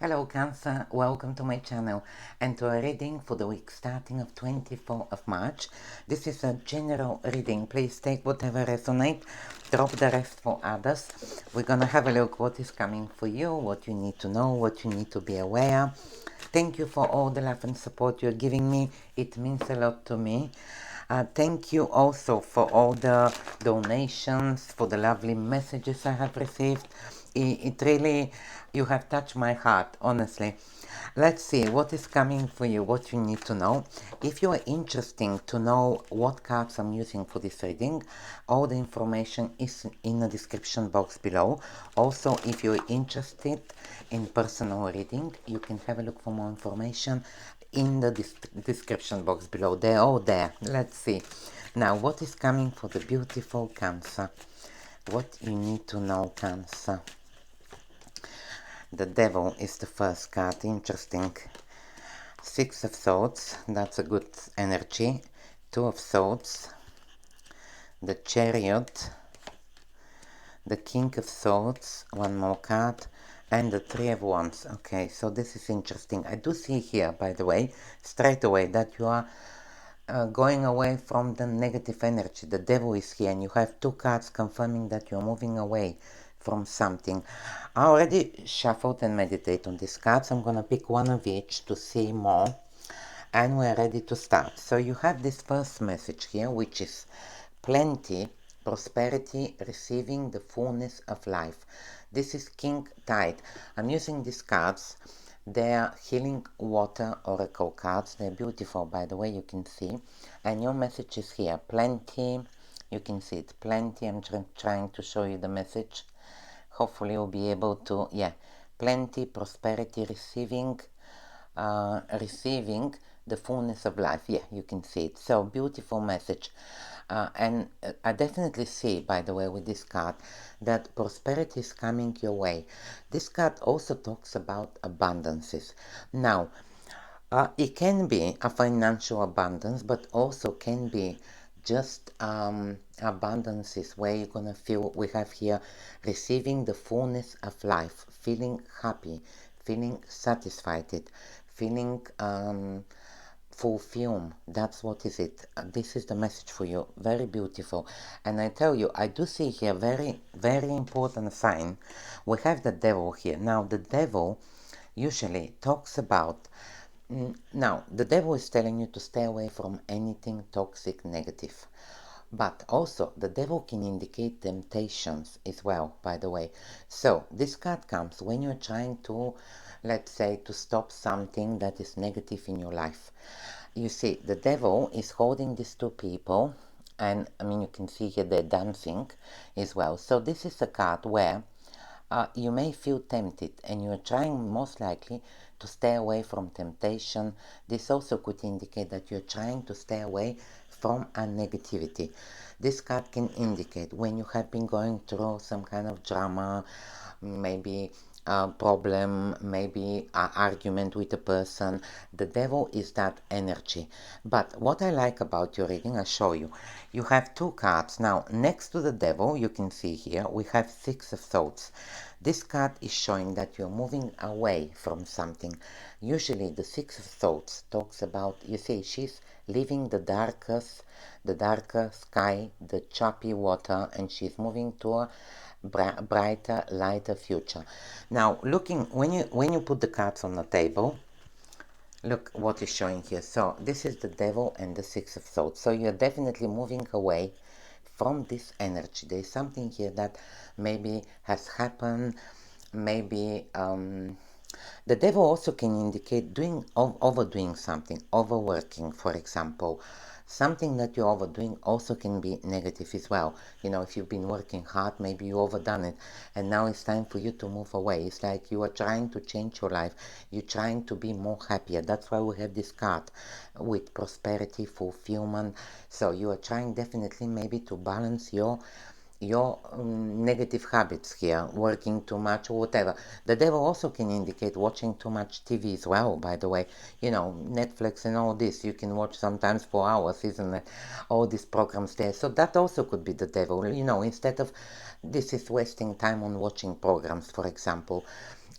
Hello Cancer, welcome to my channel and to a reading for the week starting of 24th of March. This is a general reading. Please take whatever resonates, drop the rest for others. We're gonna have a look what is coming for you, what you need to know, what you need to be aware. Thank you for all the love and support you're giving me. It means a lot to me. Thank you also for all the donations, for the lovely messages I have received. It really, you have touched my heart, honestly. Let's see what is coming for you, what you need to know. If you are interested to know what cards I'm using for this reading, all the information is in the description box below. Also, if you're interested in personal reading, you can have a look for more information in the description box below. They're all there. Let's see. Now, what is coming for the beautiful Cancer? What you need to know, Cancer? The Devil is the first card. Interesting. Six of Swords. That's a good energy. Two of Swords. The Chariot. The King of Swords. One more card. And the Three of Wands. Okay, so this is interesting. I do see here, by the way, straight away that you are going away from the negative energy. The Devil is here and you have two cards confirming that you're moving away from something. I already shuffled and meditate on these cards. I'm gonna pick one of each to see more and we're ready to start. So you have this first message here, which is plenty, prosperity, receiving the fullness of life. This is King Tide. I'm using these cards. They are healing water oracle cards. They're beautiful, by the way, you can see. And your message is here, plenty. You can see it, plenty. I'm trying to show you the message. Hopefully you'll be able to, yeah, plenty, prosperity, receiving the fullness of life. Yeah, you can see it. So beautiful message. And I definitely see, by the way, with this card, that prosperity is coming your way. This card also talks about abundances. Now, it can be a financial abundance, but also can be just abundances where you're gonna feel, we have here, receiving the fullness of life, feeling happy, feeling satisfied, feeling fulfilled. That's what is it. This is the message for you. Very beautiful. And I tell you, I do see here very, very important sign. We have the Devil here. Now, the Devil usually talks about now, the Devil is telling you to stay away from anything toxic, negative. But also, the Devil can indicate temptations as well, by the way. So, this card comes when you're trying to, let's say, to stop something that is negative in your life. You see, the Devil is holding these two people, and I mean, you can see here they're dancing as well. So, this is a card where you may feel tempted and you're trying most likely to stay away from temptation. This also could indicate that you're trying to stay away from a negativity. This card can indicate when you have been going through some kind of drama, maybe a problem, maybe an argument with a person. The Devil is that energy. But what I like about your reading, I'll show you. You have two cards. Now, next to the Devil, you can see here, we have Six of Swords. This card is showing that you're moving away from something. Usually, the Six of Swords talks about, you see, she's leaving the darker sky, the choppy water, and she's moving to a brighter, lighter future. Now, looking when you put the cards on the table, look what is showing here. So this is the Devil and the Six of Swords. So you're definitely moving away from this energy. There is something here that maybe has happened. Maybe the Devil also can indicate overdoing something, overworking, for example. Something that you're overdoing also can be negative as well. You know, if you've been working hard, maybe you overdone it, and now it's time for you to move away. It's like you are trying to change your life. You're trying to be more happier. That's why we have this card with prosperity, fulfillment. So you are trying definitely maybe to balance your negative habits here, working too much or whatever. The Devil also can indicate watching too much TV as well, by the way. You know, Netflix and all this, you can watch sometimes for hours, isn't it? All these programs there. So that also could be the Devil, you know, instead of this is wasting time on watching programs, for example.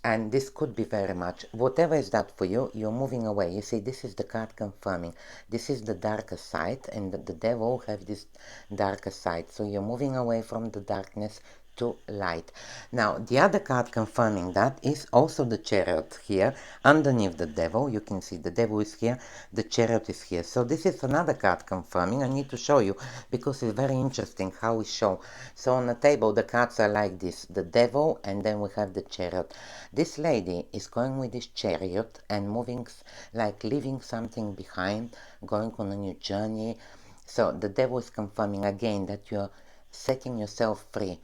And this could be very much whatever is that for you. You're moving away. You see, this is the card confirming this is the darker side, and the devil have this darker side, so you're moving away from the darkness to light. Now the other card confirming that is also the Chariot here underneath the devil. You can see the devil is here, the Chariot is here. So this is another card confirming. I need to show you because it's very interesting how we show. So on the table the cards are like this, the devil, and then we have the Chariot. This lady is going with this Chariot and moving, like leaving something behind, going on a new journey. So the devil is confirming again that you're setting yourself free,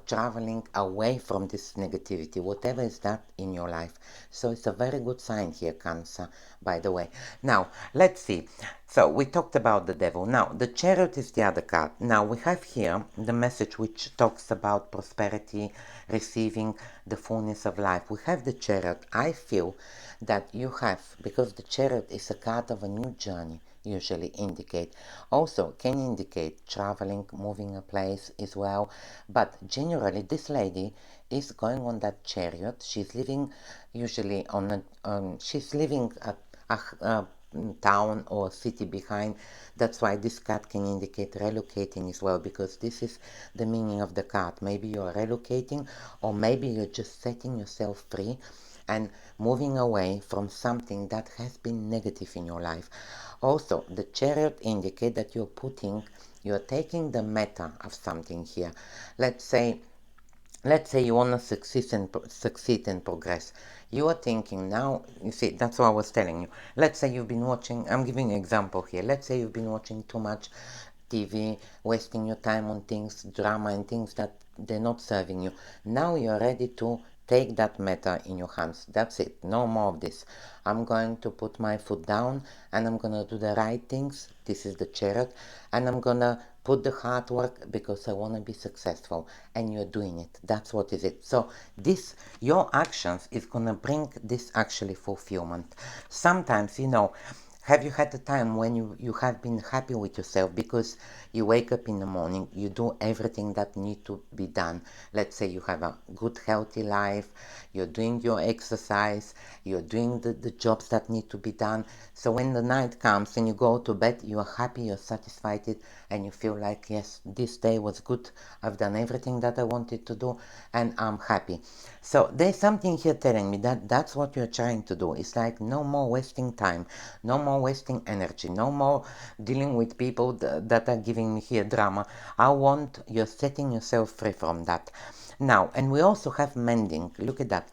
traveling away from this negativity, whatever is that in your life. So it's a very good sign here, Cancer, by the way. Now, let's see. So we talked about the devil. Now, the Chariot is the other card. Now, we have here the message which talks about prosperity, receiving the fullness of life. We have the Chariot. I feel that you have, because the Chariot is a card of a new journey, usually indicate. Also can indicate traveling, moving a place as well. But generally this lady is going on that Chariot. She's living usually on she's leaving a town or city behind. That's why this card can indicate relocating as well, because this is the meaning of the card. Maybe you're relocating, or maybe you're just setting yourself free and moving away from something that has been negative in your life. Also, the Chariot indicates that you're taking the meta of something here. Let's say you want to succeed and progress. You are thinking now, you see, that's what I was telling you. Let's say you've been watching, I'm giving an example here. Let's say you've been watching too much TV, wasting your time on things, drama and things that they're not serving you. Now you're ready to take that matter in your hands. That's it. No more of this. I'm going to put my foot down and I'm going to do the right things. This is the Chariot. And I'm going to put the hard work because I want to be successful. And you're doing it. That's what is it. So this, your actions is going to bring this actually fulfillment. Sometimes, have you had a time when you have been happy with yourself because you wake up in the morning, you do everything that need to be done. Let's say you have a good healthy life, you're doing your exercise, you're doing the jobs that need to be done. So when the night comes and you go to bed, you are happy, you're satisfied, and you feel like, yes, this day was good, I've done everything that I wanted to do, and I'm happy. So there's something here telling me that that's what you're trying to do. It's like no more wasting time, no more wasting energy, no more dealing with people that are giving me here drama. You're setting yourself free from that. Now, and we also have mending. Look at that.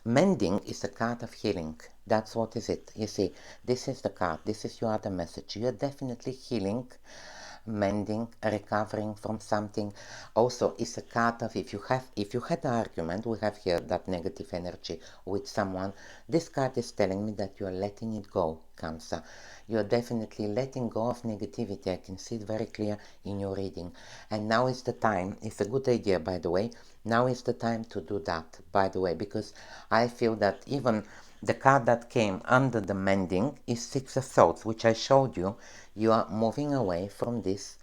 Mending is a card of healing. That's what is it. You see, this is the card. This is your other message. You're definitely healing, mending, recovering from something. Also, it's a card of if you had an argument, we have here that negative energy with someone. This card is telling me that you're letting it go, Cancer. You're definitely letting go of negativity. I can see it very clear in your reading. And now is the time. It's a good idea, by the way. Now is the time to do that, by the way, because I feel that even the card that came under the mending is Six of Swords, which I showed you. You are moving away from this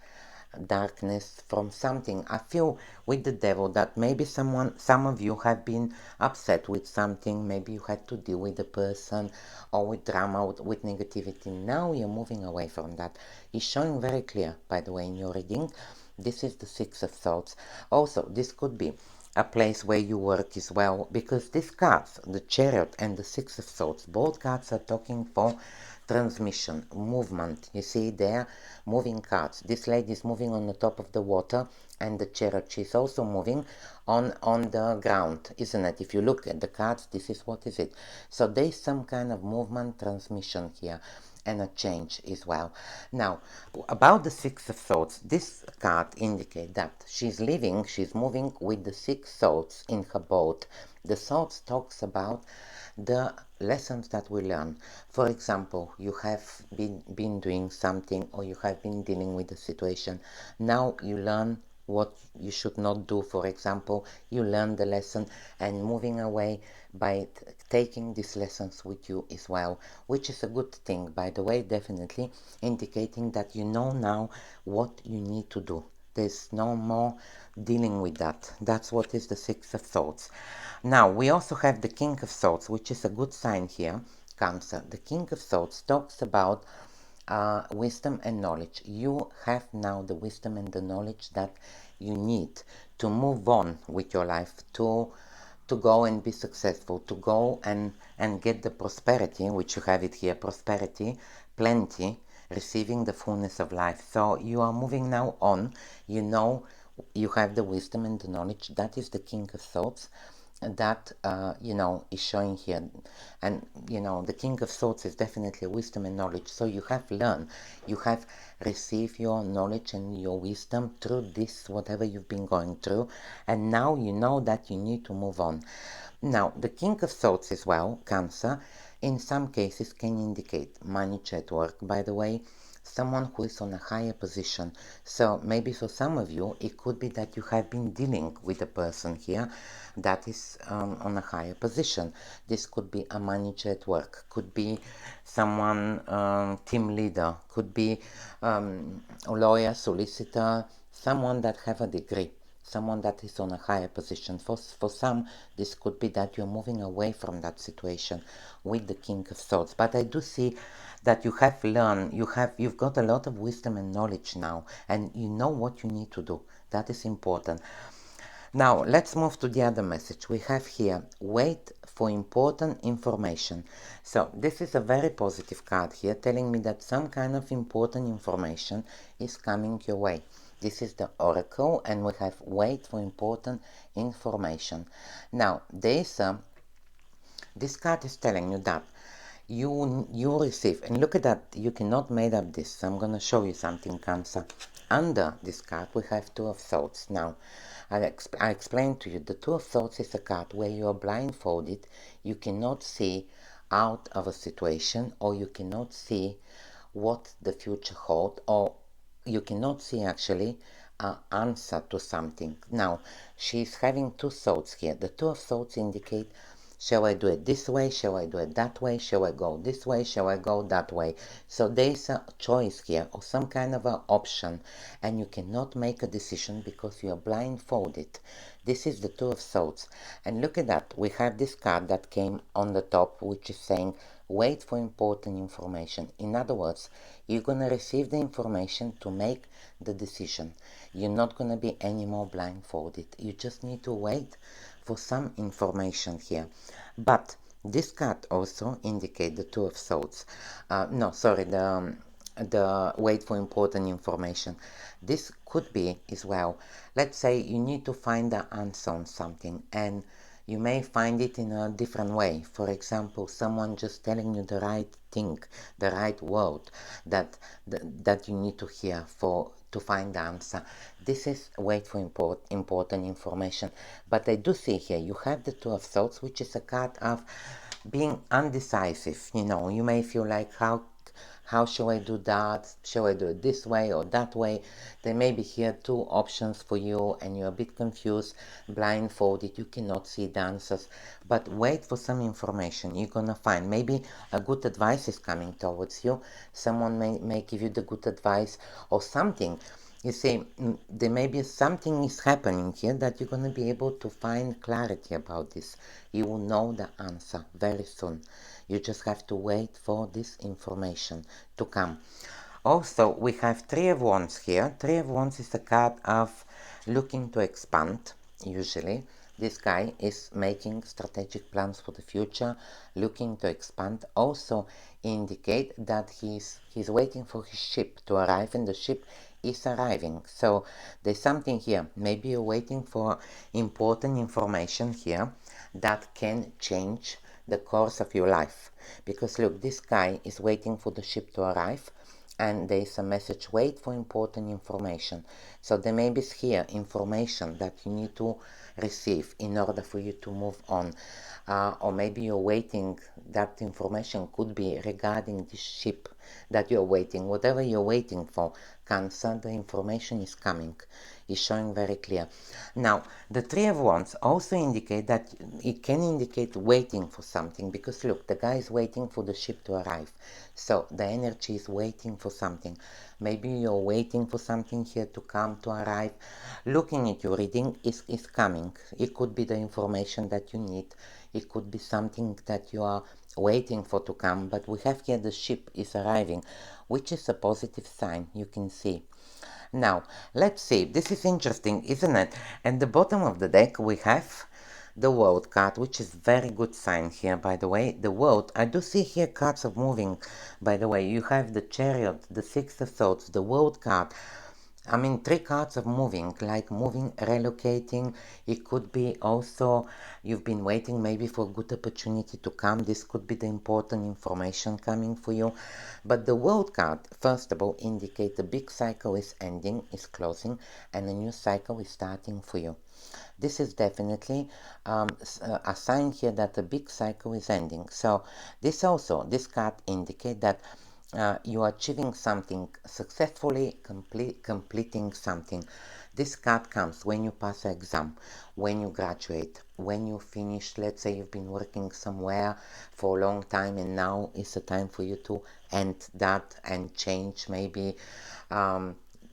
darkness, from something. I feel with the devil that maybe some of you have been upset with something. Maybe you had to deal with a person or with drama, with negativity. Now you're moving away from that. It's showing very clear, by the way, in your reading. This is the Six of Swords. Also, this could be a place where you work as well, because these cards, the Chariot and the Six of Swords, both cards are talking for transmission, movement. You see there, moving cards. This lady is moving on the top of the water, and the Chariot, she's also moving on the ground, isn't it? If you look at the cards, this is what is it. So there's some kind of movement, transmission here, and a change as well. Now, about the Six of Swords, this card indicates that she's moving with the Six Swords in her boat. The Swords talks about the lessons that we learn. For example, you have been doing something, or you have been dealing with a situation. Now you learn what you should not do. For example, you learn the lesson and moving away by taking these lessons with you as well, which is a good thing, by the way, definitely indicating that you know now what you need to do. There's no more dealing with that. That's what is the Six of Swords. Now, we also have the King of Swords, which is a good sign here, Cancer. The King of Swords talks about wisdom and knowledge. You have now the wisdom and the knowledge that you need to move on with your life, to go and be successful, to go and get the prosperity, which you have it here, prosperity, plenty, receiving the fullness of life. So you are moving now on. You know, you have the wisdom and the knowledge. That is the King of Swords that is showing here. And the King of Swords is definitely wisdom and knowledge. So you have learned, you have received your knowledge and your wisdom through this, whatever you've been going through, and now you know that you need to move on. Now, the King of Swords as well, Cancer, in some cases can indicate manager at work, by the way, someone who is on a higher position. So maybe for some of you, it could be that you have been dealing with a person here that is on a higher position. This could be a manager at work, could be someone, team leader, could be a lawyer, solicitor, someone that have a degree, someone that is on a higher position. For some, this could be that you're moving away from that situation with the King of Swords. But I do see that you have learned, you've got a lot of wisdom and knowledge now, and you know what you need to do. That is important. Now, let's move to the other message. We have here, wait for important information. So, this is a very positive card here, telling me that some kind of important information is coming your way. This is the Oracle, and we have wait for important information. Now, this card is telling you that you receive, and look at that, you cannot make up this. I'm going to show you something, Cancer. Under this card, we have Two of Swords. Now, I explained to you, the Two of Swords is a card where you are blindfolded. You cannot see out of a situation, or you cannot see what the future holds, or you cannot see actually an answer to something. Now, she's having two swords here. The Two of Swords indicate, shall I do it this way? Shall I do it that way? Shall I go this way? Shall I go that way? So there's a choice here, or some kind of an option, and you cannot make a decision because you are blindfolded. This is the Two of Swords. And look at that. We have this card that came on the top, which is saying, wait for important information. In other words, you're going to receive the information to make the decision. You're not going to be any more blindfolded. You just need to wait for some information here. But this card also indicates the Two of Swords. No, sorry, the wait for important information. This could be as well, let's say you need to find the answer on something, and you may find it in a different way. For example, someone just telling you the right thing, the right word that you need to hear to find the answer. This is wait for important information. But I do see here you have the Two of Swords, which is a card of being undecisive. You may feel like, how shall I do that? Shall I do it this way or that way? There may be here two options for you, and you're a bit confused, blindfolded. You cannot see the answers. But wait for some information. You're gonna find maybe a good advice is coming towards you. Someone may give you the good advice or something. You see, there may be something is happening here that you're going to be able to find clarity about this. You will know the answer very soon. You just have to wait for this information to come. Also, we have Three of Wands here. Three of Wands is a card of looking to expand, usually. This guy is making strategic plans for the future, looking to expand. Also indicate that he's waiting for his ship to arrive, and the ship is arriving. So there's something here. Maybe you're waiting for important information here that can change the course of your life. Because look, this guy is waiting for the ship to arrive, and there is a message, wait for important information. So there may be here information that you need to receive in order for you to move on. Or maybe you're waiting that information could be regarding the ship that you're waiting. Whatever you're waiting for, Cancer, the information is coming, is showing very clear. Now, the Three of Wands also indicate that it can indicate waiting for something, because look, the guy is waiting for the ship to arrive. So the energy is waiting for something. Maybe you're waiting for something here to come, to arrive. Looking at your reading is coming. It could be the information that you need. It could be something that you are waiting for to come. But we have here the ship is arriving, which is a positive sign, you can see. Now, let's see. This is interesting, isn't it? At the bottom of the deck, we have the World card, which is very good sign here, by the way. The World, I do see here cards of moving, by the way. You have the Chariot, the Six of Swords, the World card. I mean, three cards of moving, like moving, relocating. It could be also you've been waiting maybe for a good opportunity to come. This could be the important information coming for you. But the World card, first of all, indicate the big cycle is ending, is closing, and a new cycle is starting for you. This is definitely a sign here that the big cycle is ending. So this card indicate that you are achieving something successfully, completing something. This card comes when you pass an exam, when you graduate, when you finish. Let's say you've been working somewhere for a long time and now is the time for you to end that and change maybe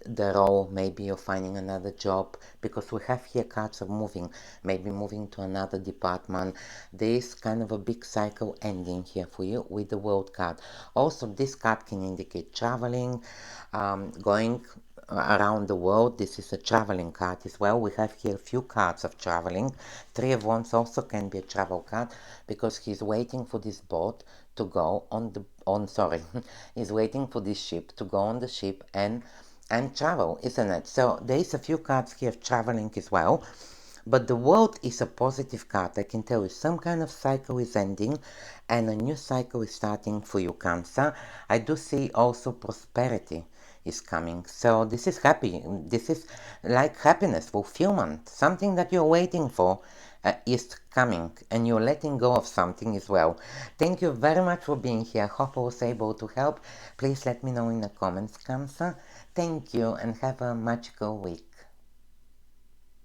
the role. Maybe you're finding another job, because we have here cards of moving, maybe moving to another department. There is kind of a big cycle ending here for you with the World card. Also, this card can indicate traveling, going around the world. This is a traveling card as well. We have here a few cards of traveling. Three of Wands also can be a travel card, because he's waiting for this boat to go on the he's waiting for this ship to go on the ship and travel, isn't it? So there is a few cards here of traveling as well. But the World is a positive card. I can tell you some kind of cycle is ending and a new cycle is starting for you, Cancer. I do see also prosperity is coming. So this is happy. This is like happiness, fulfillment. Something that you're waiting for is coming, and you're letting go of something as well. Thank you very much for being here. Hope I was able to help. Please let me know in the comments, Cancer. Thank you and have a magical week.